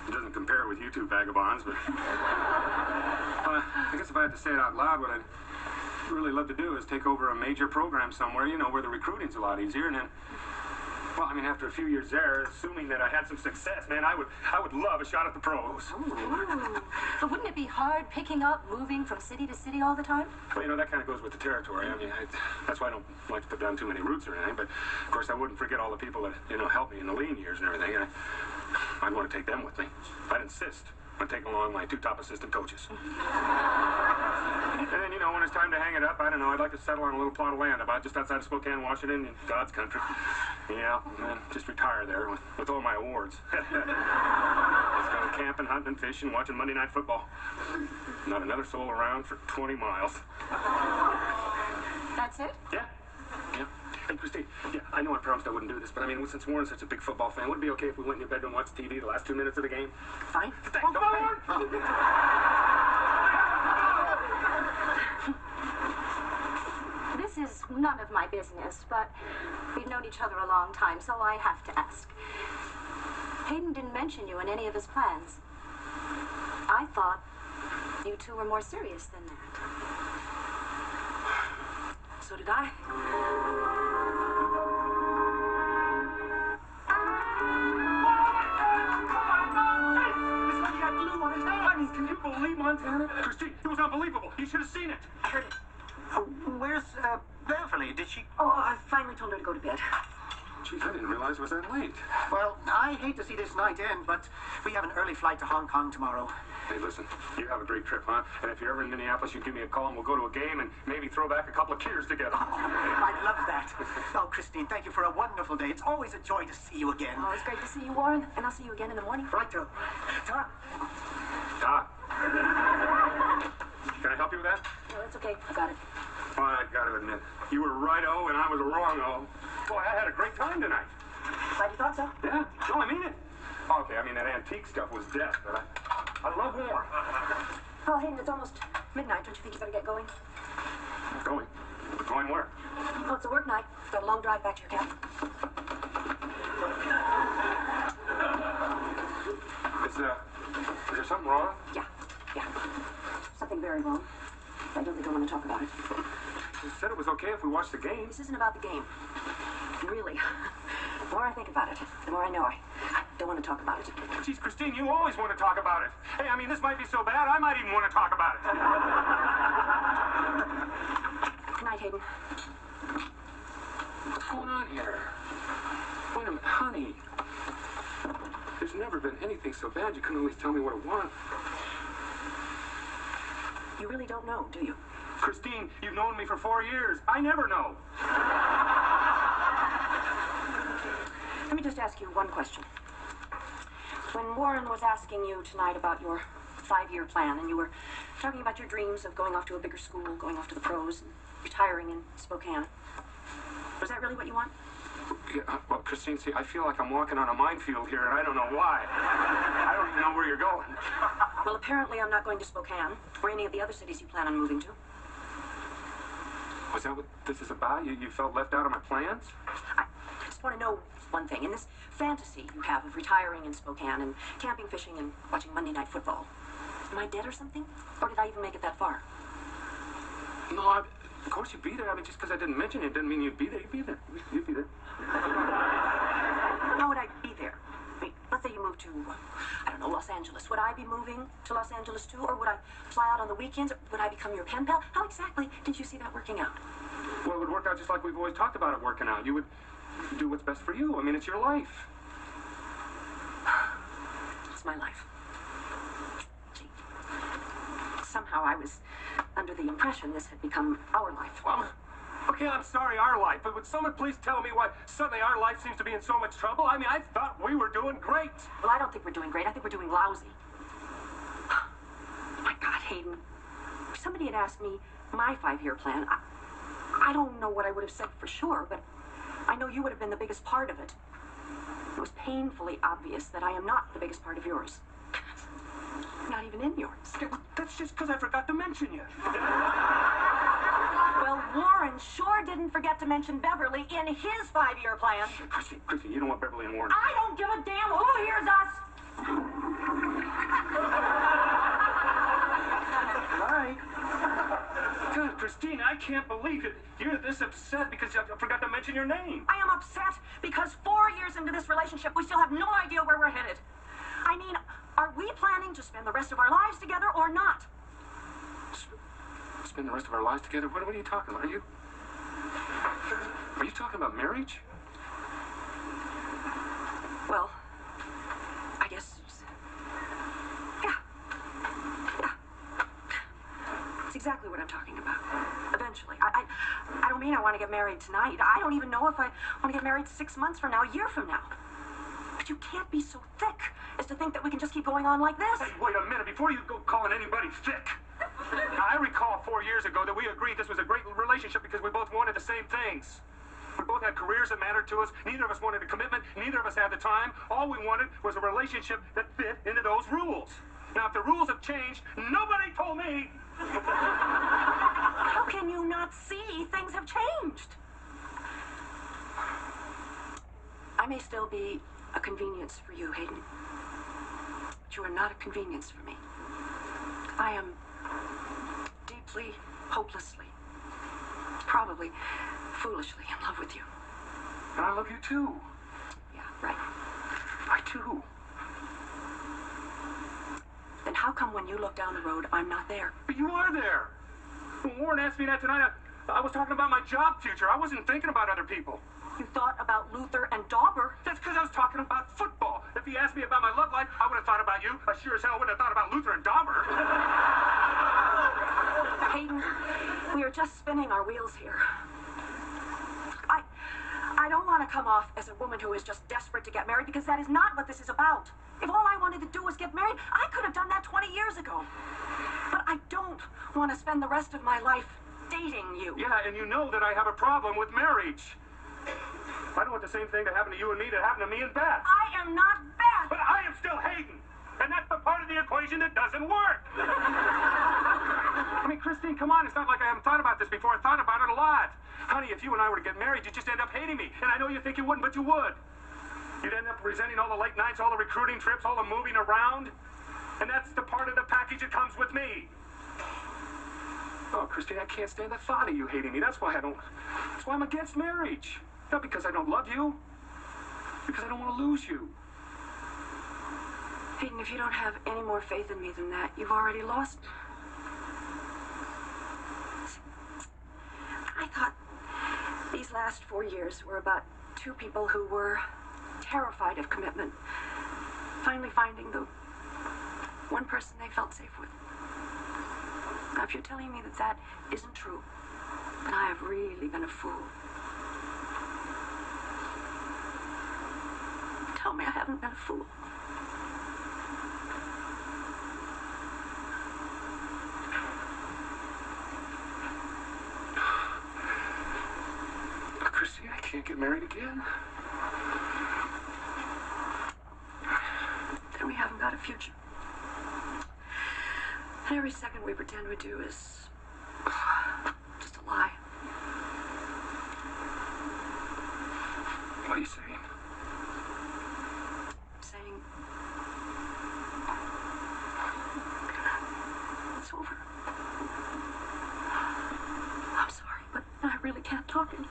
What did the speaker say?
It doesn't compare with you two vagabonds, but I guess if I had to say it out loud, what I'd really love to do is take over a major program somewhere, you know, where the recruiting's a lot easier, and then, well, I mean, after a few years there, assuming that I had some success, man, I would love a shot at the pros. Ooh. But wouldn't it be hard picking up, moving from city to city all the time? Well, you know, that kind of goes with the territory. I mean, that's why I don't like to put down too many roots or anything, but, of course, I wouldn't forget all the people that, you know, helped me in the lean years and everything. I'd want to take them with me. I'd insist on taking along my two top assistant coaches. And then, you know, when it's time to hang it up, I don't know, I'd like to settle on a little plot of land about just outside of Spokane, Washington, in God's country. Yeah, and then just retire there with all my awards. Let's go camping, hunting, and fishing, watching Monday Night Football. Not another soul around for 20 miles. That's it? Yeah. Yeah. Hey, Christine, yeah, I know I promised I wouldn't do this, but I mean, since Warren's such a big football fan, would it be okay if we went in your bedroom and watched TV the last 2 minutes of the game? Fine. Thanks, Warren! This is none of my business, but we've known each other a long time, so I have to ask. Hayden didn't mention you in any of his plans. I thought you two were more serious than that. So did I. Can you believe Montana? Christine, it was unbelievable. You should have seen it. I heard it. Where's Beverly? Did she? Oh, I finally told her to go to bed. Geez, I didn't realize it was that late. Well, I hate to see this night end, but we have an early flight to Hong Kong tomorrow. Hey, listen, you have a great trip, huh? And if you're ever in Minneapolis, you give me a call and we'll go to a game and maybe throw back a couple of cheers together. Oh, I'd love that. Oh, Christine, thank you for a wonderful day. It's always a joy to see you again. Oh, it's great to see you, Warren, and I'll see you again in the morning. Righto. Ta. Ah. Can I help you with that? No, that's okay. I got it. Oh, I got to admit, you were right-o and I was wrong-o. Boy, I had a great time tonight. Glad you thought so. Yeah, no, I mean it. Okay, I mean, that antique stuff was death, but I love Warren. Oh, Hayden, it's almost midnight. Don't you think you better get going? Going? Going where? Oh, it's a work night. Got a long drive back to your cabin. Is there something wrong? Yeah. Something very wrong. I don't think I want to talk about it. You said it was okay if we watched the game. This isn't about the game. Really. The more I think about it, the more I know I don't want to talk about it. Geez, Christine, you always want to talk about it. Hey, I mean, this might be so bad, I might even want to talk about it. Good night, Hayden. What's going on here? Wait a minute, honey. There's never been anything so bad you couldn't at least tell me what it was. You really don't know, do you? Christine, you've known me for 4 years. I never know. Let me just ask you one question. When Warren was asking you tonight about your 5-year plan, and you were talking about your dreams of going off to a bigger school, going off to the pros, and retiring in Spokane, was that really what you want? Yeah, well, Christine, see, I feel like I'm walking on a minefield here, and I don't know why. I don't even know where you're going. Well, apparently I'm not going to Spokane, or any of the other cities you plan on moving to. Was that what this is about? You felt left out of my plans? I just want to know one thing. In this fantasy you have of retiring in Spokane and camping, fishing, and watching Monday Night Football, am I dead or something? Or did I even make it that far? No, of course you'd be there. I mean, just because I didn't mention it doesn't mean you'd be there. You'd be there. You'd be there. How would I be there? I mean, let's say you moved to, I don't know, Los Angeles. Would I be moving to Los Angeles too? Or would I fly out on the weekends? Or would I become your pen pal? How exactly did you see that working out? Well, it would work out just like we've always talked about it working out. You would do what's best for you. I mean, it's your life. It's my life. Gee. Somehow I was under the impression this had become our life. Well, okay, I'm sorry, our life, but would someone please tell me why suddenly our life seems to be in so much trouble? I mean, I thought we were doing great. Well, I don't think we're doing great. I think we're doing lousy. My God, Hayden. If somebody had asked me my 5-year plan, I don't know what I would have said for sure, but I know you would have been the biggest part of it. It was painfully obvious that I am not the biggest part of yours. Not even in yours. That's just because I forgot to mention you. Well, Warren sure didn't forget to mention Beverly in his 5-year plan. Chrissy, you don't want Beverly and Warren. I don't give a damn who hears us. believe it. You're this upset because I forgot to mention your name. I am upset because 4 years into this relationship, we still have no idea where we're headed. I mean, are we planning to spend the rest of our lives together or not? Spend the rest of our lives together? What are you talking about? Are you talking about marriage? Well, I guess... Yeah. It's exactly what I'm talking about. Eventually. I don't mean I want to get married tonight. I don't even know if I want to get married 6 months from now, a year from now. But you can't be so thick as to think that we can just keep going on like this. Hey, wait a minute. Before you go calling anybody thick, I recall 4 years ago that we agreed this was a great relationship because we both wanted the same things. We both had careers that mattered to us. Neither of us wanted a commitment. Neither of us had the time. All we wanted was a relationship that fit into those rules. Now, if the rules have changed, nobody told me. How can you not see things have changed? I may still be a convenience for you, Hayden. But you are not a convenience for me. I am deeply, hopelessly, probably foolishly in love with you. And I love you too. Yeah, right. I too. Then how come when you look down the road, I'm not there? But you are there. When Warren asked me that tonight, I was talking about my job future. I wasn't thinking about other people. You thought about Luther and Dauber. That's because I was talking about football. If he asked me about my love life, I would have thought about you. I sure as hell wouldn't have thought about Luther and Dauber. Hayden, we are just spinning our wheels here. I don't want to come off as a woman who is just desperate to get married, because that is not what this is about. If all I wanted to do was get married, I could have done that 20 years ago. But I don't want to spend the rest of my life dating you. Yeah, and you know that I have a problem with marriage. I don't want the same thing to happen to you and me that happened to me and Beth. I am not Beth. But I am still Hayden. And that's the part of the equation that doesn't work. I mean, Christine, come on. It's not like I haven't thought about this before. I thought about it a lot. Honey, if you and I were to get married, you'd just end up hating me. And I know you think you wouldn't, but you would. You'd end up resenting all the late nights, all the recruiting trips, all the moving around. And that's the part of the package that comes with me. Oh, Christine, I can't stand the thought of you hating me. That's why I'm against marriage. Not because I don't love you. Because I don't want to lose you. Hayden, if you don't have any more faith in me than that, you've already lost me. I thought these last 4 years were about two people who were terrified of commitment, finally finding the one person they felt safe with. Now, if you're telling me that that isn't true, then I have really been a fool. Tell me I haven't been a fool. Christine, I can't get married again. Then we haven't got a future. And every second we pretend we do is just a lie. What are you saying? I'm saying it's over. I'm sorry, but I really can't talk anymore.